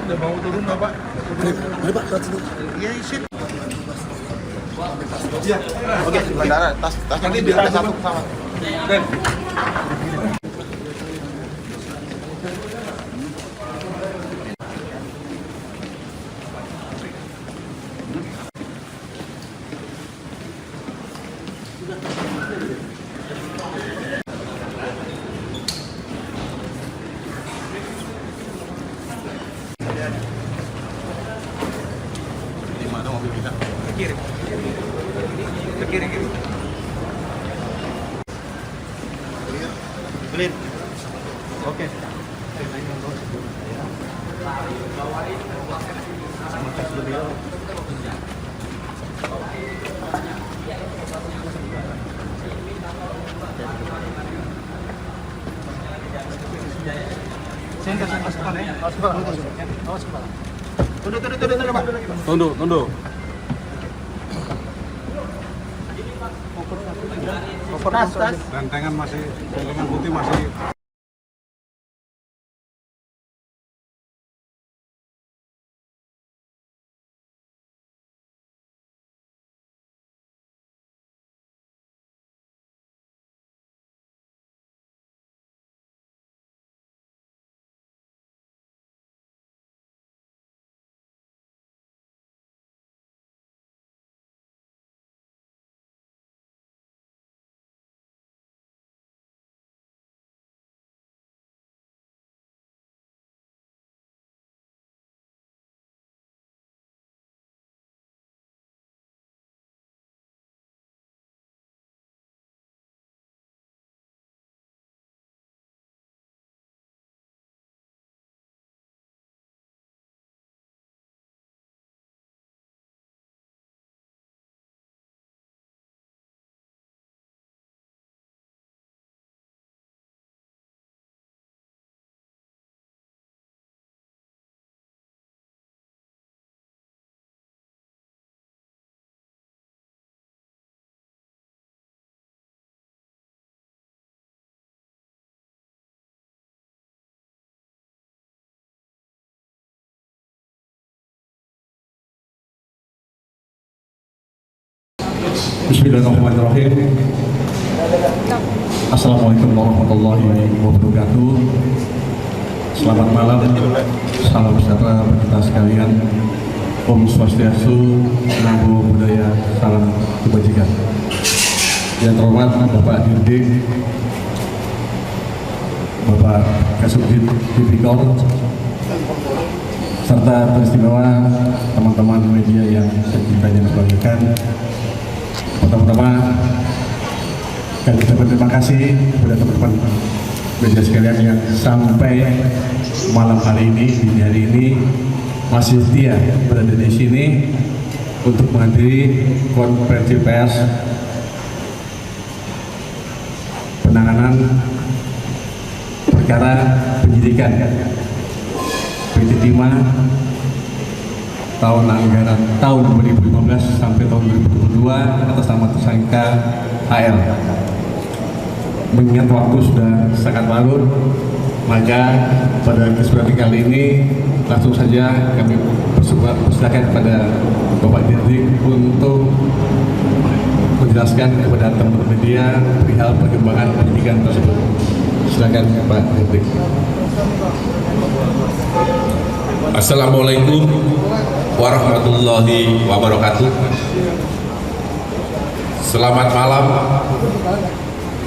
Udah mau turun nggak Pak? Mari Pak, tas dulu. Iya, isi. Iya. Oke, bandara, tasnya Nanti di biar satu sama. Dan Di mana mobil kita? ke kiri. Ke kiri. Clear. Oke. Saya kasih kepala ya. Awas kepala. Awas kepala. Tunduk Pak. Tunduk. Tas. Gantengan putih masih Bismillahirrahmanirrahim. Assalamualaikum warahmatullahi wabarakatuh. Selamat malam, salam sejahtera bagi kita sekalian. Om Swastiastu, Namo Buddhaya, salam kebajikan. Yang terhormat Bapak Dirdik, Bapak Kasubdit Tipikor, serta teristimewa teman-teman media yang saya cintai dan banggakan. Pertama-tama kami ucapkan terima kasih kepada teman-teman media sekalian yang sampai malam hari ini, dini hari ini masih setia berada di sini untuk menghadiri konferensi pers penanganan perkara penyidikan PT Timah tahun anggaran tahun 2015 sampai tahun 2022 atas nama tersangka HL. Mengingat waktu sudah sangat larut, maka pada kesempatan kali ini langsung saja kami persilakan kepada Bapak Dirdik untuk menjelaskan kepada teman-teman media perihal perkembangan penyidikan tersebut. Silakan Pak Dirdik. Assalamualaikum warahmatullahi wabarakatuh. Selamat malam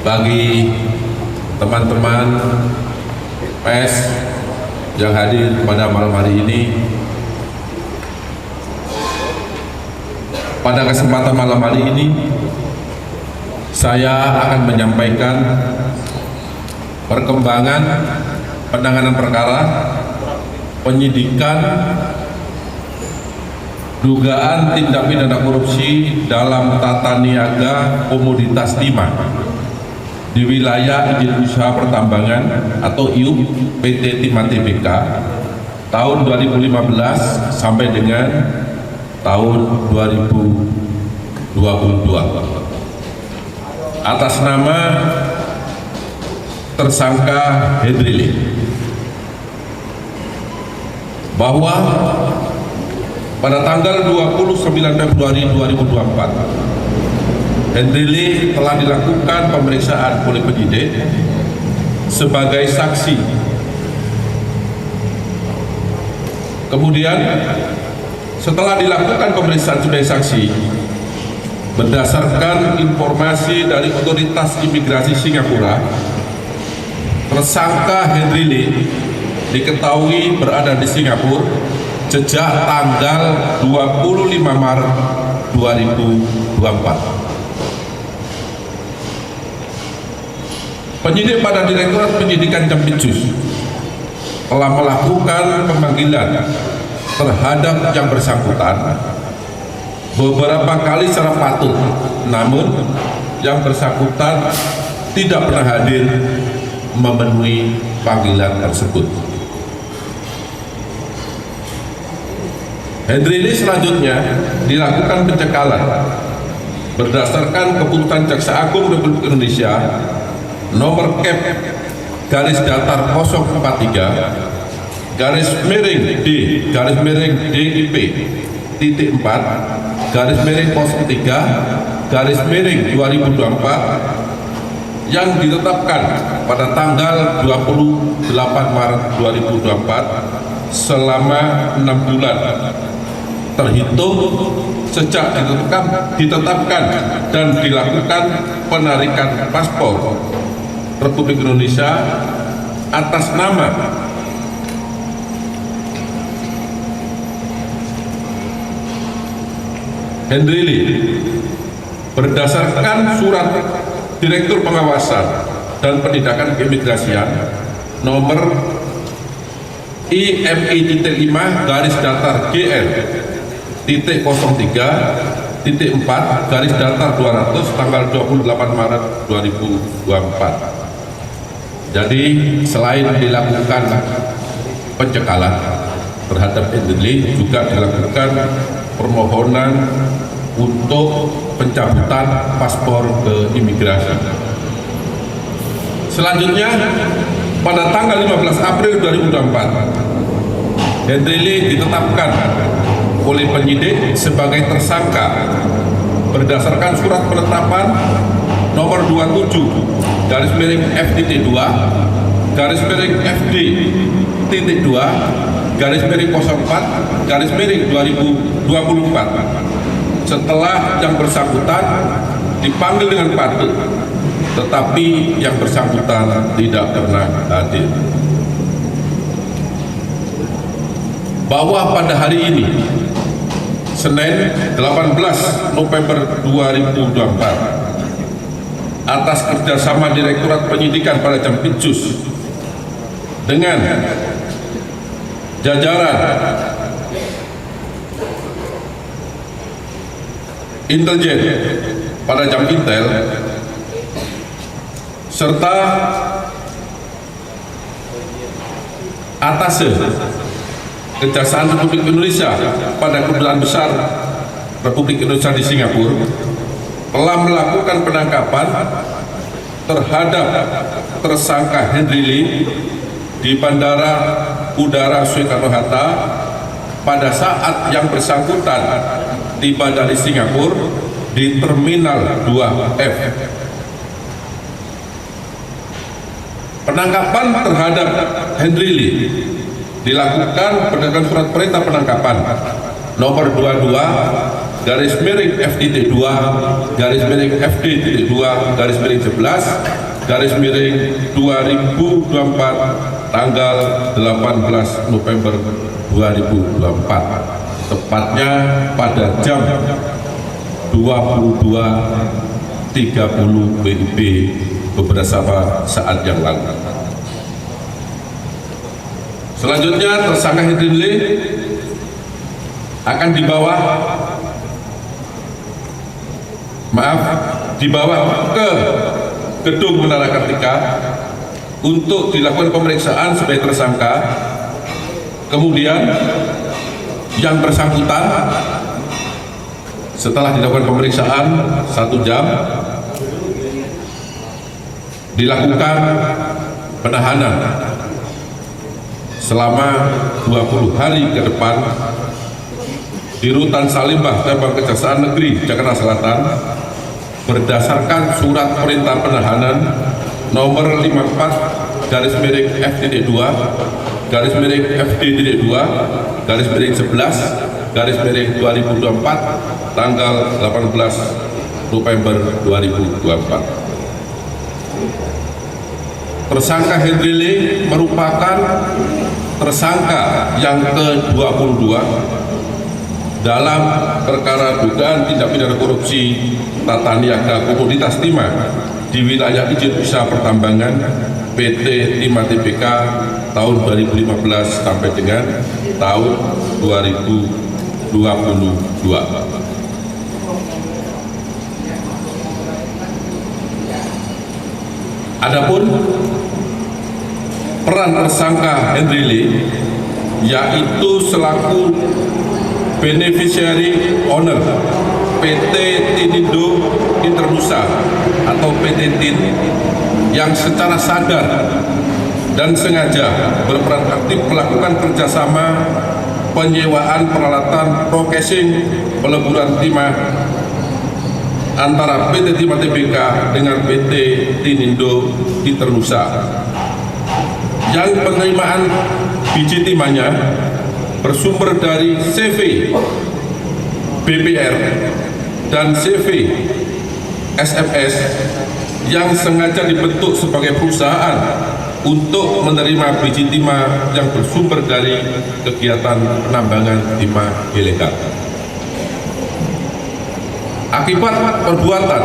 bagi teman-teman pers yang hadir pada malam hari ini. pada kesempatan malam hari ini saya akan menyampaikan perkembangan penanganan perkara penyidikan dugaan tindak pidana korupsi dalam tata niaga komoditas timah di wilayah izin usaha pertambangan atau IUP PT Timah Tbk tahun 2015 sampai dengan tahun 2022 atas nama tersangka Hendrili, bahwa pada tanggal 29 Februari 2024 Hendrili telah dilakukan pemeriksaan oleh penyidik sebagai saksi. Kemudian setelah dilakukan pemeriksaan sebagai saksi, berdasarkan informasi dari otoritas imigrasi Singapura, tersangka Hendrili diketahui berada di Singapura sejak tanggal 25 Maret 2024. Penyidik pada Direktorat Penyidikan Jampitsus telah melakukan pemanggilan terhadap yang bersangkutan beberapa kali secara patut, namun yang bersangkutan tidak pernah hadir memenuhi panggilan tersebut. Hendrili selanjutnya dilakukan pencekalan berdasarkan keputusan Jaksa Agung Republik Indonesia nomor Kep garis datar 043 garis miring D garis miring DIP titik 4 garis miring 03 garis miring 2024 yang ditetapkan pada tanggal 28 Maret 2024 selama 6 bulan terhitung sejak ditetapkan dan dilakukan penarikan paspor Republik Indonesia atas nama Hendrili berdasarkan surat Direktur Pengawasan dan Penindakan Keimigrasian nomor IMI.5 garis datar GL titik 03 titik 4 garis datar 200 tanggal 28 Maret 2024. Jadi selain dilakukan pencekalan terhadap Hendrili, juga dilakukan permohonan untuk pencabutan paspor ke imigrasi. Selanjutnya pada tanggal 15 April 2024 Hendrili ditetapkan oleh penyidik sebagai tersangka berdasarkan surat penetapan nomor 27 garis miring F.2 garis miring FD.2 garis miring 04 garis miring 2024 setelah yang bersangkutan dipanggil dengan patut, tetapi yang bersangkutan tidak pernah hadir. Bahwa pada hari ini Senin 18 November 2024 atas kerjasama Direktorat Penyidikan pada Jampitsus dengan jajaran intelijen pada Jampintel serta Atase Kejaksaan Republik Indonesia pada Kedutaan Besar Republik Indonesia di Singapura telah melakukan penangkapan terhadap tersangka Hendrili di Bandara Udara Soekarno-Hatta pada saat yang bersangkutan tiba dari Singapura di Terminal 2F. Penangkapan terhadap Hendrili dilakukan berdasarkan surat perintah penangkapan nomor 22 garis miring FD.2 garis miring FD.2 garis miring 11 garis miring 2024 tanggal 18 November 2024, tepatnya pada jam 22.30 WIB beberapa saat yang lalu. Selanjutnya tersangka Hendrile akan dibawa ke gedung Menara Kartika untuk dilakukan pemeriksaan sebagai tersangka. Kemudian yang bersangkutan setelah dilakukan pemeriksaan 1 jam dilakukan penahanan selama 20 hari ke depan di Rutan Salimba Cabang Kejaksaan Negeri Jakarta Selatan berdasarkan surat perintah penahanan nomor 54/FD2/FD2/11/2024 tanggal 18 November 2024. Tersangka Hendrile merupakan tersangka yang ke-22 dalam perkara dugaan tindak pidana korupsi tata niaga komoditas timah di wilayah izin usaha pertambangan PT Timah Tbk tahun 2015 sampai dengan tahun 2022. Adapun peran tersangka Hendrile yaitu selaku beneficiary owner PT Tinindo Internusa atau PT TIN yang secara sadar dan sengaja berperan aktif melakukan kerjasama penyewaan peralatan processing peleburan timah antara PT Timah Tbk dengan PT Tinindo Internusa, yang penerimaan biji timahnya bersumber dari CV BPR dan CV SMS yang sengaja dibentuk sebagai perusahaan untuk menerima biji timah yang bersumber dari kegiatan penambangan timah ilegal. Akibat perbuatan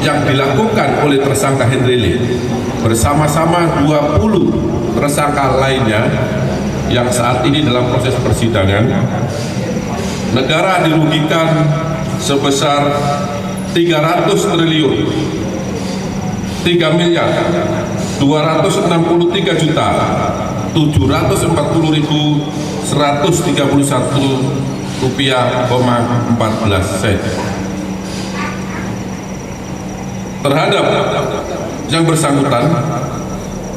yang dilakukan oleh tersangka Hendrile bersama-sama 20 tersangka lainnya yang saat ini dalam proses persidangan, negara dirugikan sebesar 300 triliun 3.240.740.131 rupiah,14 terhadap yang bersangkutan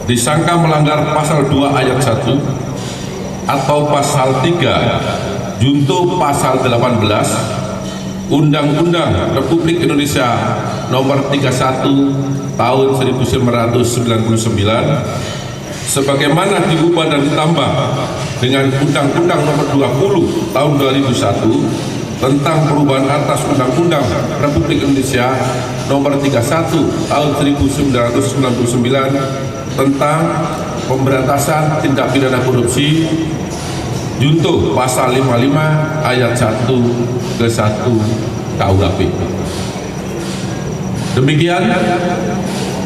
disangka melanggar pasal 2 ayat 1 atau pasal 3 junto pasal 18 Undang-Undang Republik Indonesia nomor 31 tahun 1999 sebagaimana diubah dan ditambah dengan Undang-Undang nomor 20 tahun 2001 tentang perubahan atas Undang-Undang Republik Indonesia nomor 31 tahun 1999 tentang pemberantasan tindak pidana korupsi junto pasal 55 ayat 1 ke 1 KUHP. Demikian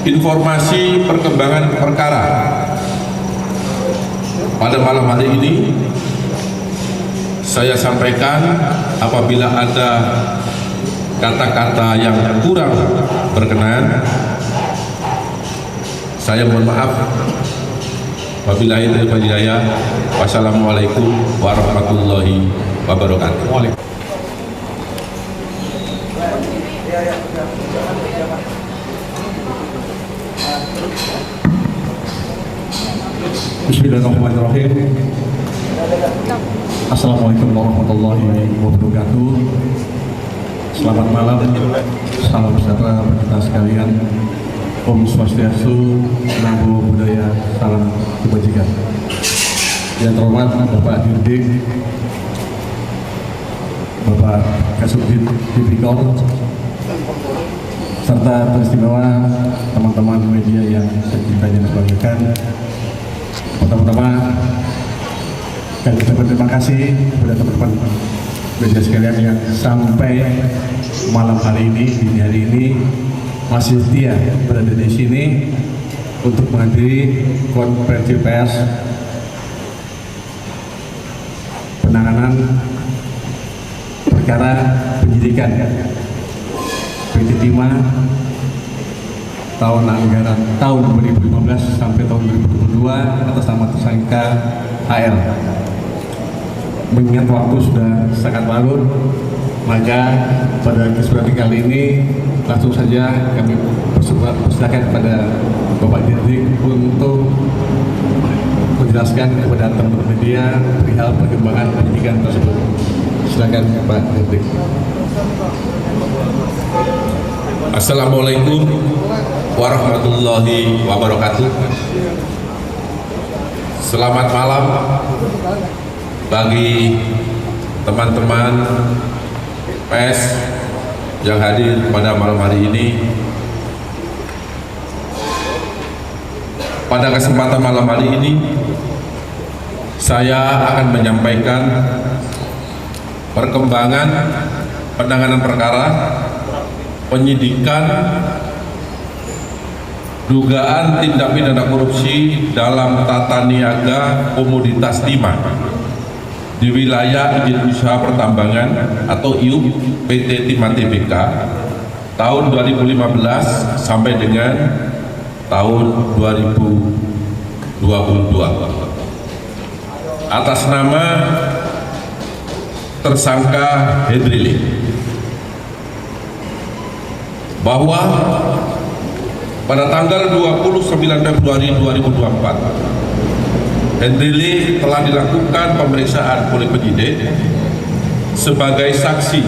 informasi perkembangan perkara pada malam hari ini. Saya sampaikan apabila ada kata-kata yang kurang berkenan, saya mohon maaf. Wabillahi taufiq wal hidayah. Wassalamualaikum warahmatullahi wabarakatuh. Bismillahirrahmanirrahim. Assalamualaikum warahmatullahi wabarakatuh. Selamat malam, salam sejahtera bagi kita sekalian. Om Swastiastu, Namo Buddhaya, salam kebajikan. Yang terhormat Bapak Dirdik, Bapak Kasubdit Tipikor, serta teristimewa teman-teman media yang saya cintai dan banggakan. Pertama-tama kami berterima kasih kepada teman-teman media sekalian yang sampai malam hari ini, dini hari ini masih setia berada di sini untuk menghadiri konferensi pers penanganan perkara penyidikan PT Timah tahun anggaran tahun 2015 sampai tahun 2022 atas nama tersangka HR. Mengingat waktu sudah sangat larut, maka pada kesempatan kali ini langsung saja kami persilakan kepada Bapak Dirdik untuk menjelaskan kepada teman-teman media perihal perkembangan penyidikan tersebut. Silakan Pak Dirdik. Assalamualaikum warahmatullahi wabarakatuh. Selamat malam bagi teman-teman pers yang hadir pada malam hari ini. Pada kesempatan malam hari ini, saya akan menyampaikan perkembangan penanganan perkara penyidikan dugaan tindak pidana korupsi dalam tata niaga komoditas timah di wilayah izin usaha pertambangan atau IUP PT Timah Tbk tahun 2015 sampai dengan tahun 2022 atas nama tersangka Hendrili, bahwa pada tanggal 29 Februari 2024 Hendrili telah dilakukan pemeriksaan oleh penyidik sebagai saksi.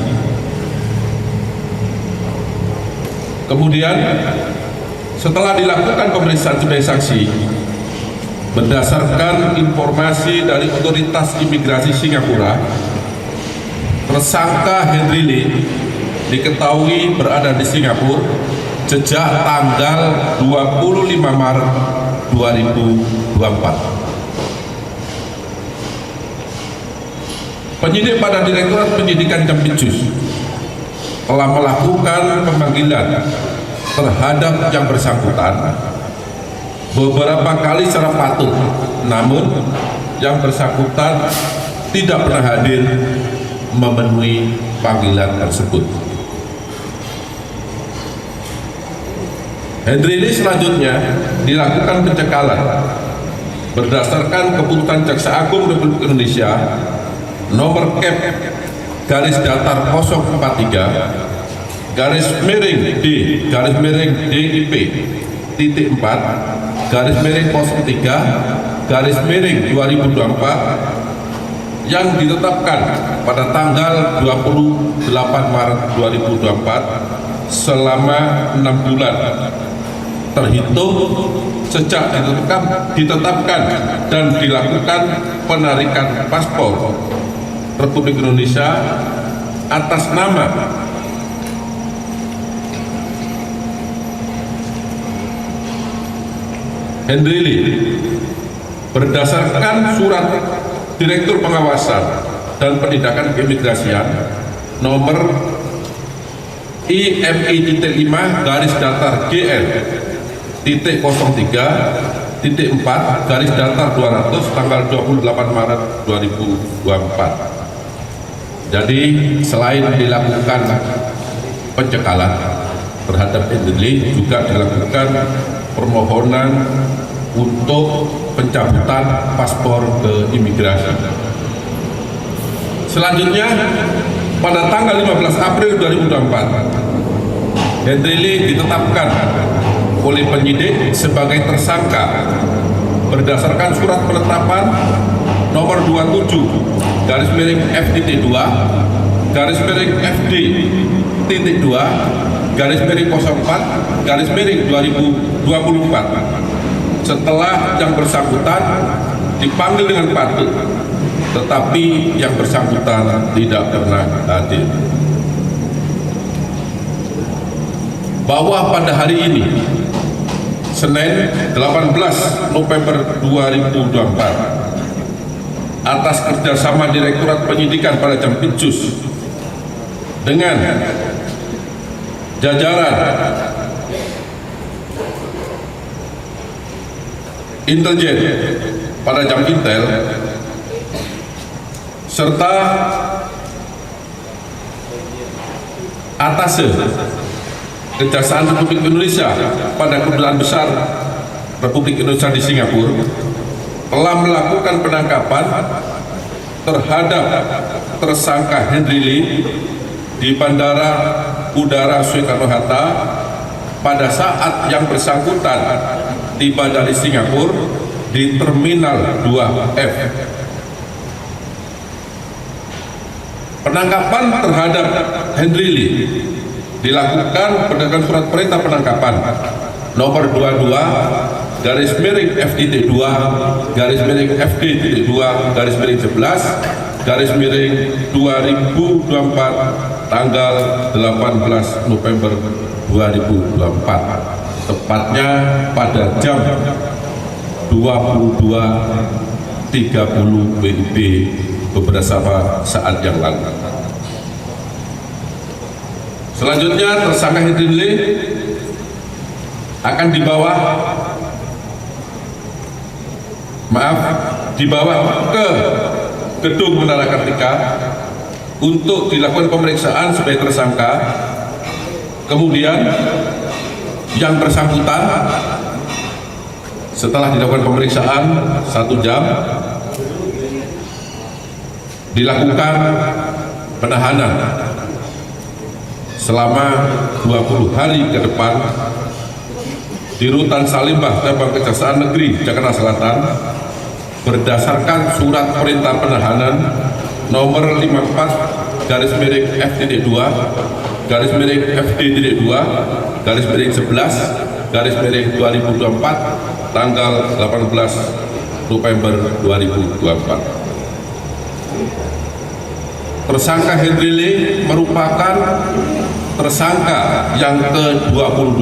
Kemudian setelah dilakukan pemeriksaan sebagai saksi, berdasarkan informasi dari otoritas imigrasi Singapura, tersangka Hendrili diketahui berada di Singapura sejak tanggal 25 Maret 2024. Penyidik pada Direktorat Penyidikan Jampitsus telah melakukan pemanggilan terhadap yang bersangkutan beberapa kali secara patut, namun yang bersangkutan tidak pernah hadir memenuhi panggilan tersebut. Hendrili selanjutnya dilakukan pencekalan berdasarkan keputusan Jaksa Agung Republik Indonesia nomor Kep garis datar 043 garis miring D garis miring DIP titik 4 garis miring 03 garis miring 2024 yang ditetapkan pada tanggal 28 Maret 2024 selama 6 bulan terhitung sejak ditetapkan dan dilakukan penarikan paspor Republik Indonesia atas nama Hendrili berdasarkan surat Direktur Pengawasan dan Penindakan Keimigrasian nomor IMI-5 garis datar GL titik 03 titik 4 garis datar 200 tanggal 28 Maret 2024. Jadi selain dilakukan pencekalan terhadap Hendrili, juga dilakukan permohonan untuk pencabutan paspor ke imigrasi. Selanjutnya pada tanggal 15 April 2024 Hendrili ditetapkan oleh penyidik sebagai tersangka berdasarkan surat penetapan nomor 27 garis miring FTT 2 garis miring FD titik 2 garis miring 04 garis miring 2024 setelah yang bersangkutan dipanggil dengan patut, tetapi yang bersangkutan tidak pernah hadir. Bahwa pada hari ini Senin 18 November 2024 atas kerjasama Direktorat Penyidikan pada Jampitsus dengan jajaran intelijen pada jam intel serta atase Kejaksaan Republik Indonesia pada Kedutaan Besar Republik Indonesia di Singapura telah melakukan penangkapan terhadap tersangka Henry Lee di Bandara Udara Soekarno-Hatta pada saat yang bersangkutan tiba dari Singapura di Terminal 2F. Penangkapan terhadap Henry Lee dilakukan berdasarkan surat perintah penangkapan nomor 22 garis miring FIT 2 garis miring FD 2 garis miring 11 garis miring 2024 tanggal 18 November 2024, tepatnya pada jam 22.30 WIB beberapa saat yang lalu. Selanjutnya tersangka Henry Lee akan dibawa ke gedung Menara Kartika untuk dilakukan pemeriksaan sebagai tersangka. Kemudian yang bersangkutan setelah dilakukan pemeriksaan 1 jam dilakukan penahanan selama 20 hari ke depan di Rutan Salimbah Cabang Kejaksaan Negeri Jakarta Selatan berdasarkan surat perintah penahanan nomor 54 garis miring FD 2 garis miring FD 2 garis miring 11 garis miring 2024 tanggal 18 November 2024. Tersangka Henry Lee merupakan tersangka yang ke-22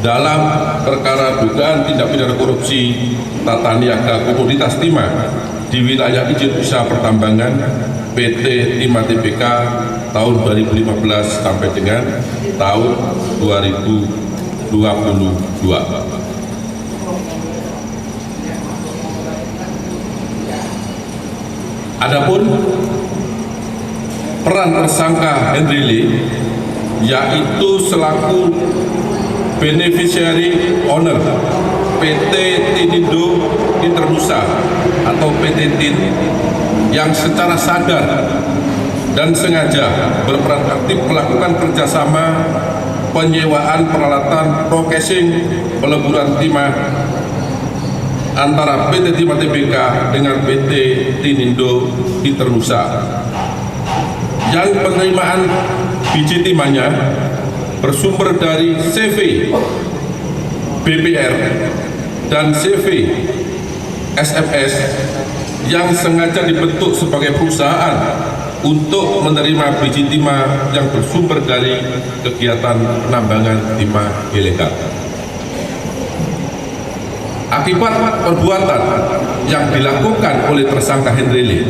dalam perkara dugaan tindak pidana korupsi tata niaga komoditas timah di wilayah izin usaha pertambangan PT Timah Tbk tahun 2015 sampai dengan tahun 2022. Adapun peran tersangka Henry Lee yaitu selaku beneficiary owner PT Tinindo Internusa atau PT TIN yang secara sadar dan sengaja berperan aktif melakukan kerjasama penyewaan peralatan processing peleburan timah antara PT Timah Tbk dengan PT Tinindo Internusa, yang penerimaan biji timahnya bersumber dari CV BPR dan CV SMS yang sengaja dibentuk sebagai perusahaan untuk menerima biji timah yang bersumber dari kegiatan penambangan timah ilegal. Akibat perbuatan yang dilakukan oleh tersangka Henry Lee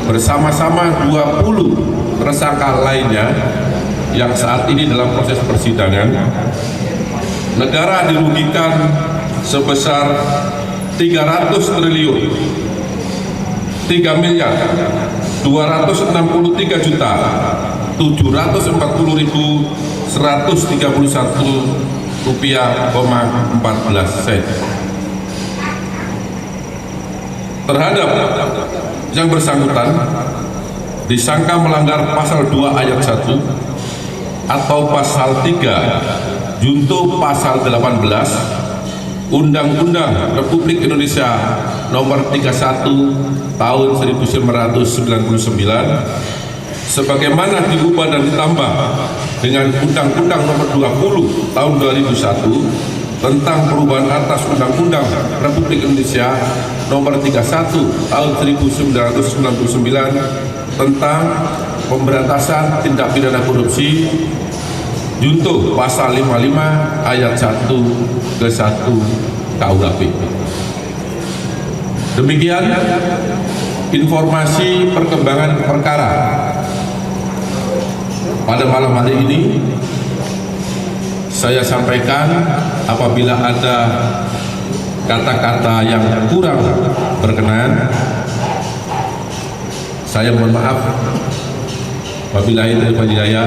bersama-sama 20 tersangka lainnya yang saat ini dalam proses persidangan, negara dirugikan sebesar 300 triliun 3 miliar 263 juta 740.131 rupiah, 14 sen. Terhadap yang bersangkutan disangka melanggar pasal 2 ayat 1 atau pasal 3 junto pasal 18 Undang-Undang Republik Indonesia nomor 31 tahun 1999 sebagaimana diubah dan ditambah dengan Undang-Undang nomor 20 tahun 2001 tentang perubahan atas Undang-Undang Republik Indonesia nomor 31 tahun 1999 tentang pemberantasan tindak pidana korupsi junto pasal 55 ayat 1 ke 1 KUHP. Demikian informasi perkembangan perkara pada malam hari ini saya sampaikan apabila ada kata-kata yang kurang berkenan, saya mohon maaf. Wabillahi taufiq wal hidayah.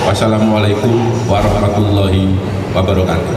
Wassalamualaikum warahmatullahi wabarakatuh.